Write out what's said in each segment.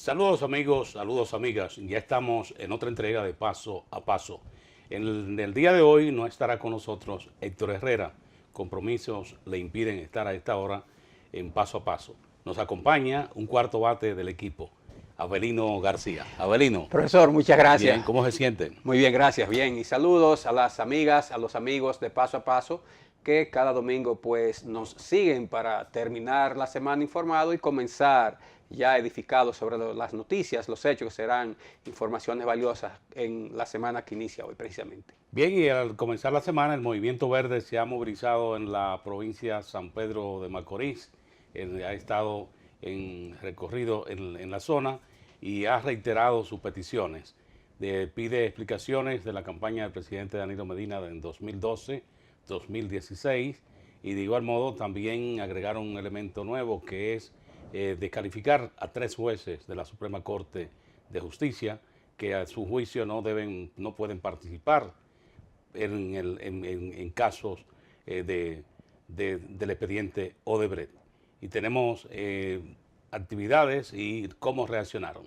Saludos amigos, saludos amigas. Ya estamos en otra entrega de Paso a Paso. En el día de hoy no estará con nosotros Héctor Herrera. Compromisos le impiden estar a esta hora en Paso a Paso. Nos acompaña un cuarto bate del equipo, Avelino García. Avelino. Profesor, muchas gracias. Bien, ¿cómo se sienten? Muy bien, gracias. Bien, y saludos a las amigas, a los amigos de Paso a Paso que cada domingo pues nos siguen para terminar la semana informado y comenzar ya edificados sobre las noticias, los hechos que serán informaciones valiosas en la semana que inicia hoy precisamente. Bien, y al comenzar la semana el Movimiento Verde se ha movilizado en la provincia San Pedro de Macorís. Ha estado en recorrido en la zona y ha reiterado sus peticiones. Pide explicaciones de la campaña del presidente Danilo Medina en 2012, 2016 y de igual modo también agregaron un elemento nuevo que es descalificar a 3 jueces de la Suprema Corte de Justicia que a su juicio no pueden participar en casos del expediente Odebrecht. Y tenemos actividades y cómo reaccionaron.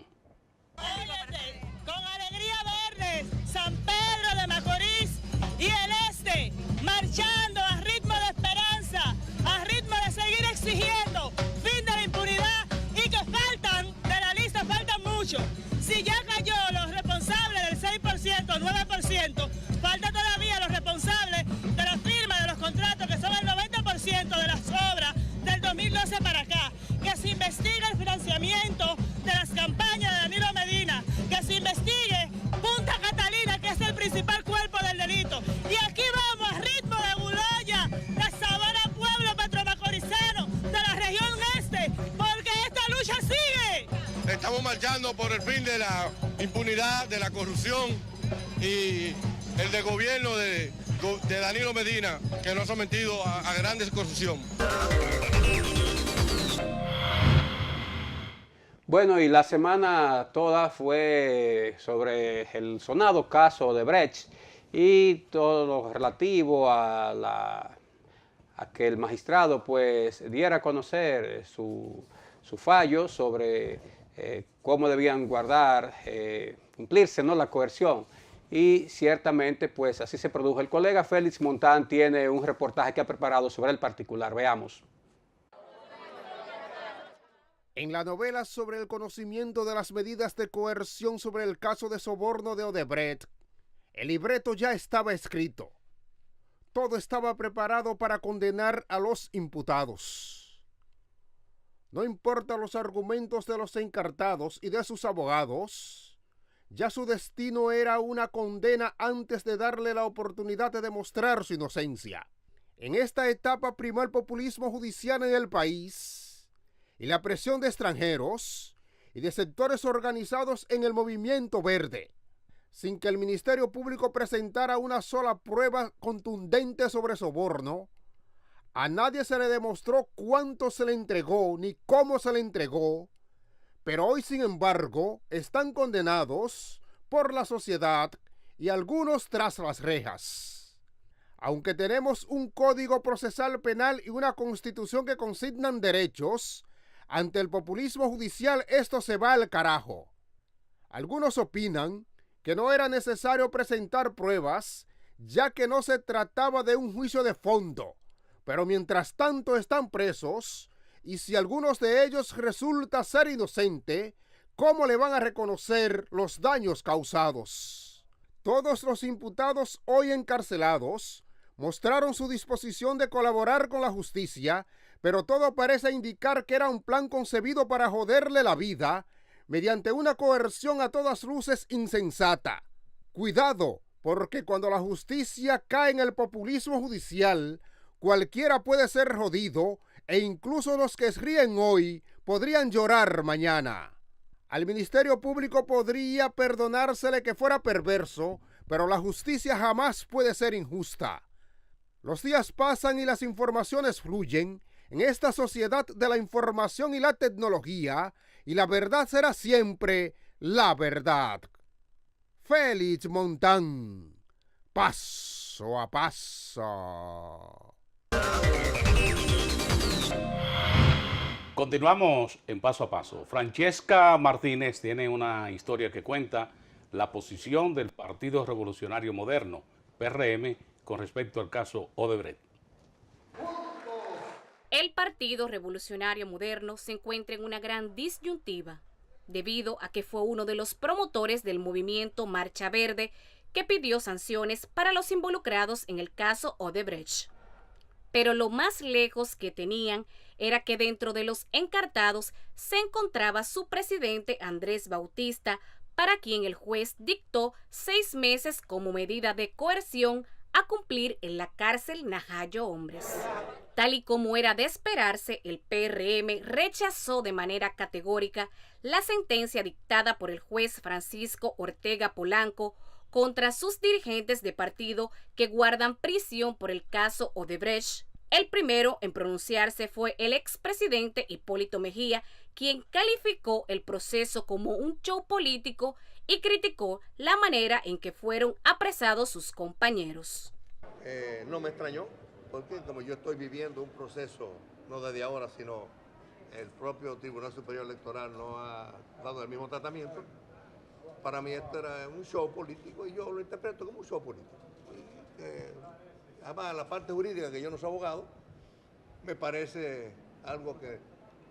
Con alegría verde, San Pedro de Macorís y el este, marchando a ritmo de esperanza, a ritmo de seguir exigiendo fin de la impunidad y que de la lista faltan mucho. Si ya cayó los responsables del 6%, 9%, falta todavía los responsables de la firma de los contratos que son el 90% de las obras del 2012 para acá. Que se investigue el financiamiento de las campañas de Danilo Medina, que se investigue Punta Catalina, que es el principal cuerpo del delito. Y aquí vamos a ritmo de Buloya, la Sabana Pueblo Petromacorizano, de la región este, porque esta lucha sigue. Estamos marchando por el fin de la impunidad, de la corrupción y el de gobierno de Danilo Medina, que nos ha sometido a grandes corrupción. Bueno, y la semana toda fue sobre el sonado caso de Odebrecht y todo lo relativo a que el magistrado pues diera a conocer su fallo sobre cómo debían cumplirse, ¿no?, la coerción. Y ciertamente pues así se produjo. El colega Félix Montán tiene un reportaje que ha preparado sobre el particular. Veamos. En la novela sobre el conocimiento de las medidas de coerción sobre el caso de soborno de Odebrecht, el libreto ya estaba escrito. Todo estaba preparado para condenar a los imputados. No importa los argumentos de los encartados y de sus abogados, ya su destino era una condena antes de darle la oportunidad de demostrar su inocencia. En esta etapa primó el populismo judicial en el país y la presión de extranjeros y de sectores organizados en el movimiento verde, sin que el Ministerio Público presentara una sola prueba contundente sobre soborno. A nadie se le demostró cuánto se le entregó ni cómo se le entregó, pero hoy, sin embargo, están condenados por la sociedad y algunos tras las rejas. Aunque tenemos un código procesal penal y una constitución que consignan derechos, ante el populismo judicial esto se va al carajo. Algunos opinan que no era necesario presentar pruebas, ya que no se trataba de un juicio de fondo, pero mientras tanto están presos, y si algunos de ellos resulta ser inocente, ¿cómo le van a reconocer los daños causados? Todos los imputados hoy encarcelados mostraron su disposición de colaborar con la justicia, pero todo parece indicar que era un plan concebido para joderle la vida mediante una coerción a todas luces insensata. Cuidado, porque cuando la justicia cae en el populismo judicial, cualquiera puede ser jodido e incluso los que ríen hoy podrían llorar mañana. Al Ministerio Público podría perdonársele que fuera perverso, pero la justicia jamás puede ser injusta. Los días pasan y las informaciones fluyen en esta sociedad de la información y la tecnología, y la verdad será siempre la verdad. Félix Montán, Paso a Paso. Continuamos en Paso a Paso. Francesca Martínez tiene una historia que cuenta la posición del Partido Revolucionario Moderno, PRM, con respecto al caso Odebrecht. El Partido Revolucionario Moderno se encuentra en una gran disyuntiva, debido a que fue uno de los promotores del movimiento Marcha Verde que pidió sanciones para los involucrados en el caso Odebrecht. Pero lo más lejos que tenían era que dentro de los encartados se encontraba su presidente Andrés Bautista, para quien el juez dictó 6 meses como medida de coerción a cumplir en la cárcel Najayo Hombres. Tal y como era de esperarse, el PRM rechazó de manera categórica la sentencia dictada por el juez Francisco Ortega Polanco contra sus dirigentes de partido que guardan prisión por el caso Odebrecht. El primero en pronunciarse fue el expresidente Hipólito Mejía, quien calificó el proceso como un show político y criticó la manera en que fueron apresados sus compañeros. No me extrañó, porque como yo estoy viviendo un proceso, no desde ahora, sino el propio Tribunal Superior Electoral no ha dado el mismo tratamiento, para mí esto era un show político y yo lo interpreto como un show político. Además, la parte jurídica, que yo no soy abogado, me parece algo que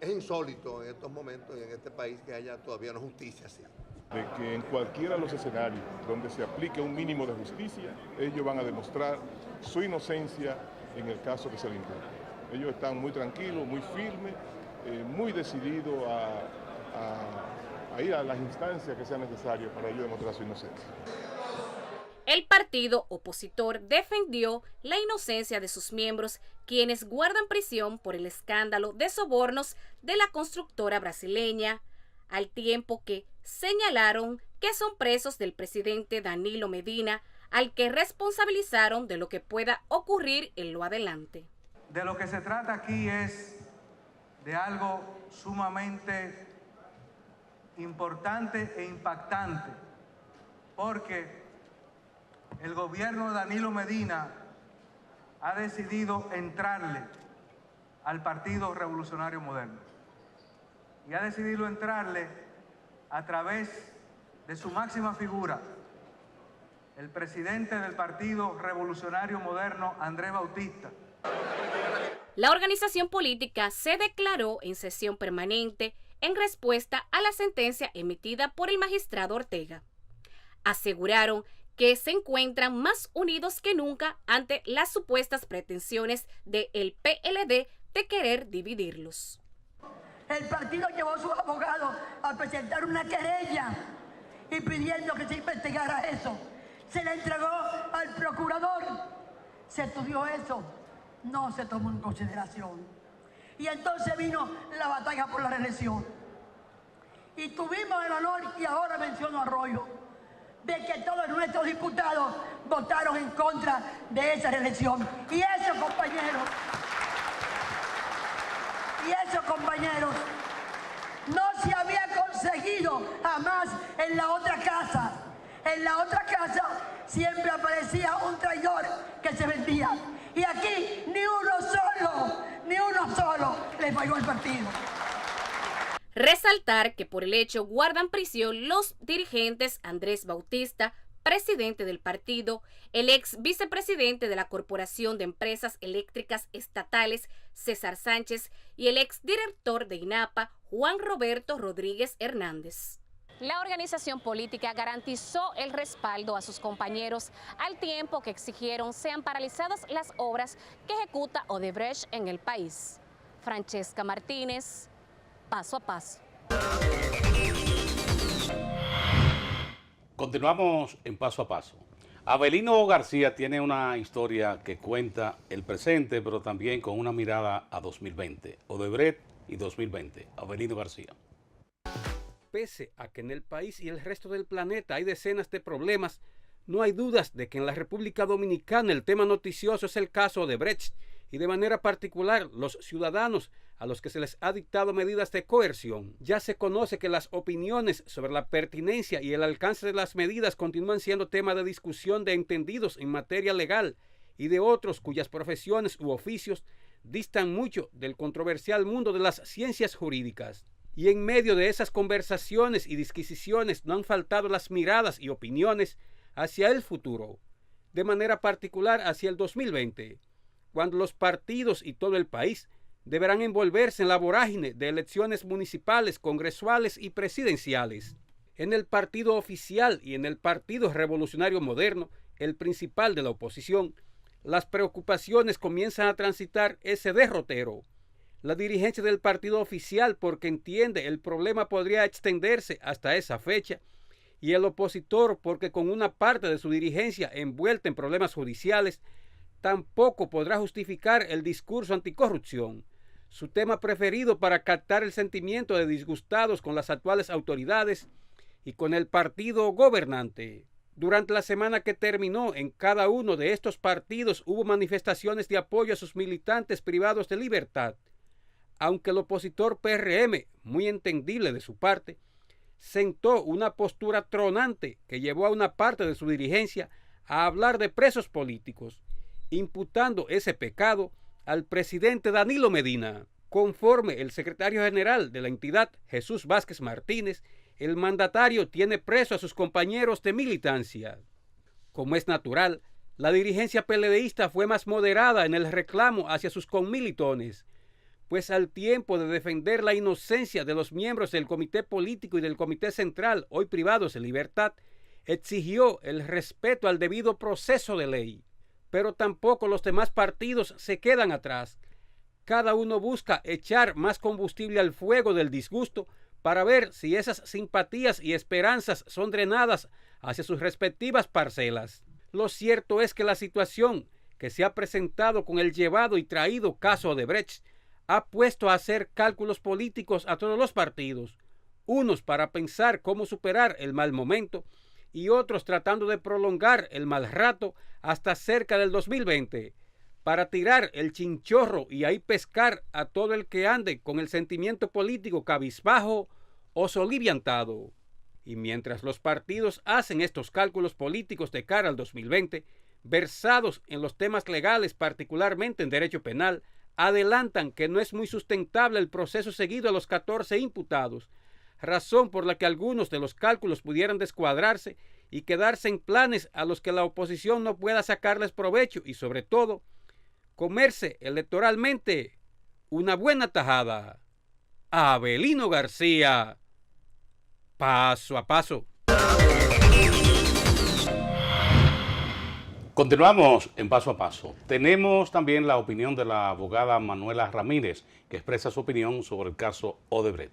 es insólito en estos momentos y en este país que haya todavía una justicia así. De que en cualquiera de los escenarios donde se aplique un mínimo de justicia, ellos van a demostrar su inocencia en el caso que se le impute. Ellos están muy tranquilos, muy firmes, muy decididos a ir a las instancias que sean necesarias para ellos demostrar su inocencia. El partido opositor defendió la inocencia de sus miembros, quienes guardan prisión por el escándalo de sobornos de la constructora brasileña, al tiempo que señalaron que son presos del presidente Danilo Medina, al que responsabilizaron de lo que pueda ocurrir en lo adelante. De lo que se trata aquí es de algo sumamente importante e impactante, porque el gobierno de Danilo Medina ha decidido entrarle al Partido Revolucionario Moderno. Y ha decidido entrarle a través de su máxima figura, el presidente del Partido Revolucionario Moderno, Andrés Bautista. La organización política se declaró en sesión permanente en respuesta a la sentencia emitida por el magistrado Ortega. Aseguraron que se encuentran más unidos que nunca ante las supuestas pretensiones del PLD de querer dividirlos. El partido llevó a sus abogados a presentar una querella y pidiendo que se investigara eso. Se le entregó al procurador, se estudió eso, no se tomó en consideración. Y entonces vino la batalla por la reelección. Y tuvimos el honor, y ahora menciono a Arroyo, de que todos nuestros diputados votaron en contra de esa reelección. Y eso, compañeros, no se había conseguido jamás en la otra casa. En la otra casa siempre aparecía un traidor que se vendía. Y aquí ni uno solo le falló al partido. Resaltar que por el hecho guardan prisión los dirigentes Andrés Bautista, presidente del partido, el ex vicepresidente de la Corporación de Empresas Eléctricas Estatales, César Sánchez, y el ex director de INAPA, Juan Roberto Rodríguez Hernández. La organización política garantizó el respaldo a sus compañeros al tiempo que exigieron sean paralizadas las obras que ejecuta Odebrecht en el país. Francesca Martínez, Paso a Paso. Continuamos en Paso a Paso. Avelino García tiene una historia que cuenta el presente, pero también con una mirada a 2020. Odebrecht y 2020. Avelino García. Pese a que en el país y el resto del planeta hay decenas de problemas, no hay dudas de que en la República Dominicana el tema noticioso es el caso Odebrecht y de manera particular los ciudadanos a los que se les ha dictado medidas de coerción. Ya se conoce que las opiniones sobre la pertinencia y el alcance de las medidas continúan siendo tema de discusión de entendidos en materia legal y de otros cuyas profesiones u oficios distan mucho del controversial mundo de las ciencias jurídicas. Y en medio de esas conversaciones y disquisiciones no han faltado las miradas y opiniones hacia el futuro, de manera particular hacia el 2020, cuando los partidos y todo el país deberán envolverse en la vorágine de elecciones municipales, congresuales y presidenciales. En el partido oficial y en el Partido Revolucionario Moderno, el principal de la oposición, las preocupaciones comienzan a transitar ese derrotero. La dirigencia del partido oficial, porque entiende el problema podría extenderse hasta esa fecha, y el opositor, porque con una parte de su dirigencia envuelta en problemas judiciales, tampoco podrá justificar el discurso anticorrupción, su tema preferido para captar el sentimiento de disgustados con las actuales autoridades y con el partido gobernante. Durante la semana que terminó, en cada uno de estos partidos hubo manifestaciones de apoyo a sus militantes privados de libertad, aunque el opositor PRM, muy entendible de su parte, sentó una postura tronante que llevó a una parte de su dirigencia a hablar de presos políticos, imputando ese pecado al presidente Danilo Medina. Conforme el secretario general de la entidad, Jesús Vázquez Martínez, el mandatario tiene preso a sus compañeros de militancia. Como es natural, la dirigencia PLDista fue más moderada en el reclamo hacia sus conmilitones, pues al tiempo de defender la inocencia de los miembros del comité político y del comité central, hoy privados de libertad, exigió el respeto al debido proceso de ley. Pero tampoco los demás partidos se quedan atrás. Cada uno busca echar más combustible al fuego del disgusto para ver si esas simpatías y esperanzas son drenadas hacia sus respectivas parcelas. Lo cierto es que la situación que se ha presentado con el llevado y traído caso Odebrecht ha puesto a hacer cálculos políticos a todos los partidos, unos para pensar cómo superar el mal momento y otros tratando de prolongar el mal rato hasta cerca del 2020, para tirar el chinchorro y ahí pescar a todo el que ande con el sentimiento político cabizbajo o soliviantado. Y mientras los partidos hacen estos cálculos políticos de cara al 2020, versados en los temas legales, particularmente en derecho penal, adelantan que no es muy sustentable el proceso seguido a los 14 imputados, razón por la que algunos de los cálculos pudieran descuadrarse y quedarse en planes a los que la oposición no pueda sacarles provecho y, sobre todo, comerse electoralmente una buena tajada. Avelino García, Paso a Paso. Continuamos en Paso a Paso. Tenemos también la opinión de la abogada Manuela Ramírez, que expresa su opinión sobre el caso Odebrecht.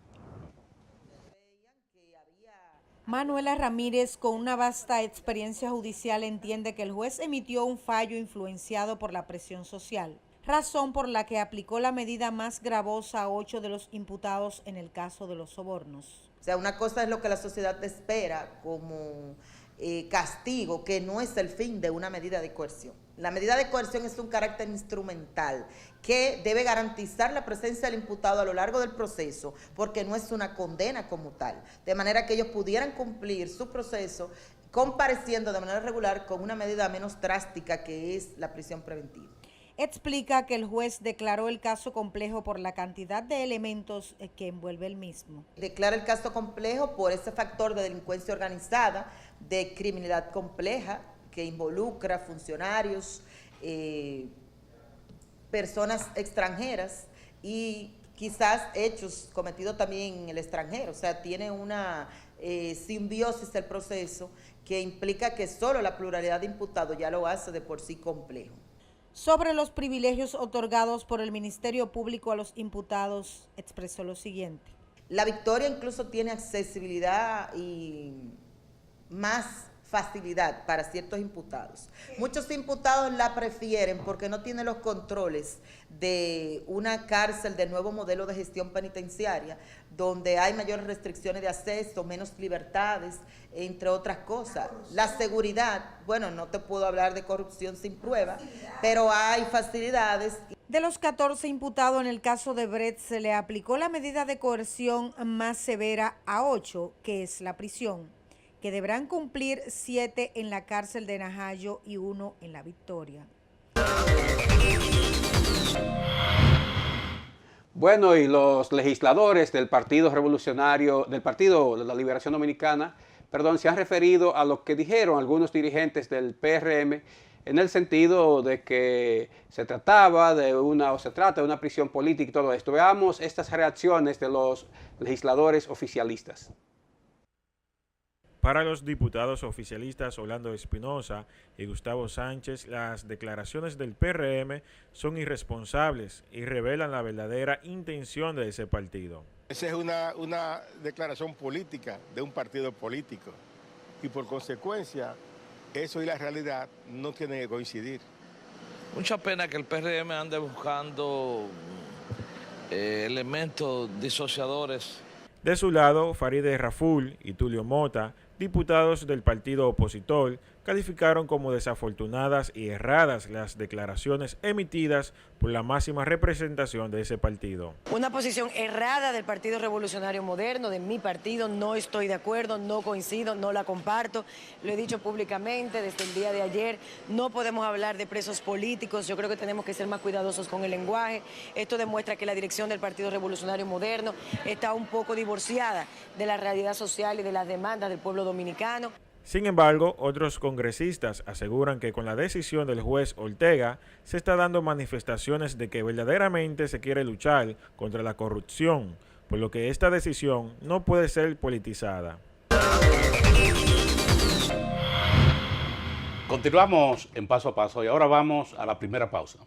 Manuela Ramírez, con una vasta experiencia judicial, entiende que el juez emitió un fallo influenciado por la presión social, razón por la que aplicó la medida más gravosa a 8 de los imputados en el caso de los sobornos. O sea, una cosa es lo que la sociedad espera como castigo, que no es el fin de una medida de coerción. La medida de coerción es un carácter instrumental que debe garantizar la presencia del imputado a lo largo del proceso, porque no es una condena como tal, de manera que ellos pudieran cumplir su proceso compareciendo de manera regular con una medida menos drástica, que es la prisión preventiva. Explica que el juez declaró el caso complejo por la cantidad de elementos que envuelve el mismo. Declara el caso complejo por ese factor de delincuencia organizada, de criminalidad compleja, que involucra funcionarios, personas extranjeras y quizás hechos cometidos también en el extranjero. O sea, tiene una simbiosis del proceso que implica que solo la pluralidad de imputados ya lo hace de por sí complejo. Sobre los privilegios otorgados por el Ministerio Público a los imputados, expresó lo siguiente. La victoria incluso tiene accesibilidad y más facilidad para ciertos imputados. Muchos imputados la prefieren porque no tienen los controles de una cárcel de nuevo modelo de gestión penitenciaria, donde hay mayores restricciones de acceso, menos libertades, entre otras cosas. La seguridad, bueno, no te puedo hablar de corrupción sin prueba, pero hay facilidades. De los 14 imputados en el caso de Odebrecht, se le aplicó la medida de coerción más severa a 8, que es la prisión, que deberán cumplir 7 en la cárcel de Najayo y 1 en La Victoria. Bueno, y los legisladores del Partido Revolucionario, del Partido de la Liberación Dominicana, se han referido a lo que dijeron algunos dirigentes del PRM en el sentido de que se trata de una prisión política y todo esto. Veamos estas reacciones de los legisladores oficialistas. Para los diputados oficialistas Orlando Espinosa y Gustavo Sánchez, las declaraciones del PRM son irresponsables y revelan la verdadera intención de ese partido. Esa es una declaración política de un partido político y por consecuencia eso y la realidad no tienen que coincidir. Mucha pena que el PRM ande buscando elementos disociadores. De su lado, Farideh Raful y Tulio Mota, diputados del partido opositor, calificaron como desafortunadas y erradas las declaraciones emitidas por la máxima representación de ese partido. Una posición errada del Partido Revolucionario Moderno, de mi partido, no estoy de acuerdo, no coincido, no la comparto, lo he dicho públicamente desde el día de ayer, no podemos hablar de presos políticos, yo creo que tenemos que ser más cuidadosos con el lenguaje. Esto demuestra que la dirección del Partido Revolucionario Moderno está un poco divorciada de la realidad social y de las demandas del pueblo dominicano. Sin embargo, otros congresistas aseguran que con la decisión del juez Ortega se está dando manifestaciones de que verdaderamente se quiere luchar contra la corrupción, por lo que esta decisión no puede ser politizada. Continuamos en Paso a Paso y ahora vamos a la primera pausa.